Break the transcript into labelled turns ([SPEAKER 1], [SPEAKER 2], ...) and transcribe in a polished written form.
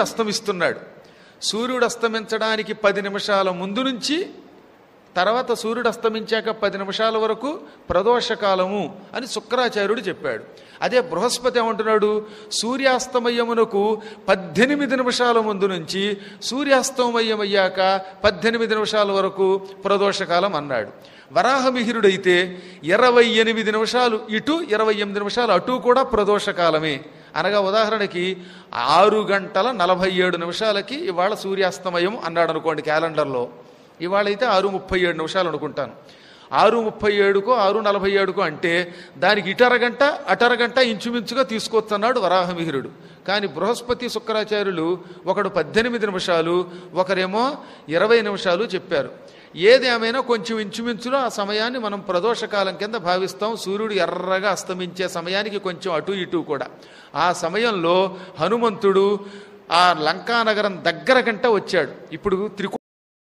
[SPEAKER 1] అస్తమిస్తున్నాడు. సూర్యుడు అస్తమించడానికి 10 నిమిషాల ముందు నుంచి తర్వాత సూర్యుడు అస్తమించాక 10 నిమిషాల వరకు ప్రదోషకాలము అని శుక్రాచార్యుడు చెప్పాడు. అదే బృహస్పతి ఏమంటున్నాడు, సూర్యాస్తమయమునకు 18 నిమిషాల ముందు నుంచి సూర్యాస్తమయమయ్యాక 18 నిమిషాల వరకు ప్రదోషకాలం అన్నాడు. వరాహమిహిరుడైతే 28 నిమిషాలు ఇటు 28 నిమిషాలు అటు కూడా ప్రదోషకాలమే. అనగా ఉదాహరణకి 6 గంటల 47 నిమిషాలకి ఇవాళ సూర్యాస్తమయం అన్నాడు అనుకోండి క్యాలెండర్లో. ఇవాళ అయితే 6:37 నిమిషాలు అనుకుంటాను. 6:37కో 6:47కో అంటే దానికి ఇటరగంట అటరగంట ఇంచుమించుగా తీసుకొస్తున్నాడు వరాహమిహిరుడు. కానీ బృహస్పతి శుక్రాచార్యులు ఒకడు 18 నిమిషాలు ఒకరేమో 20 నిమిషాలు చెప్పారు. ఏది ఏమైనా కొంచెం ఇంచుమించులో ఆ సమయాన్ని మనం ప్రదోషకాలం కింద భావిస్తాం. సూర్యుడు ఎర్రగా అస్తమించే సమయానికి కొంచెం అటు ఇటు కూడా. ఆ సమయంలో హనుమంతుడు ఆ లంకానగరం దగ్గర గంట వచ్చాడు. ఇప్పుడు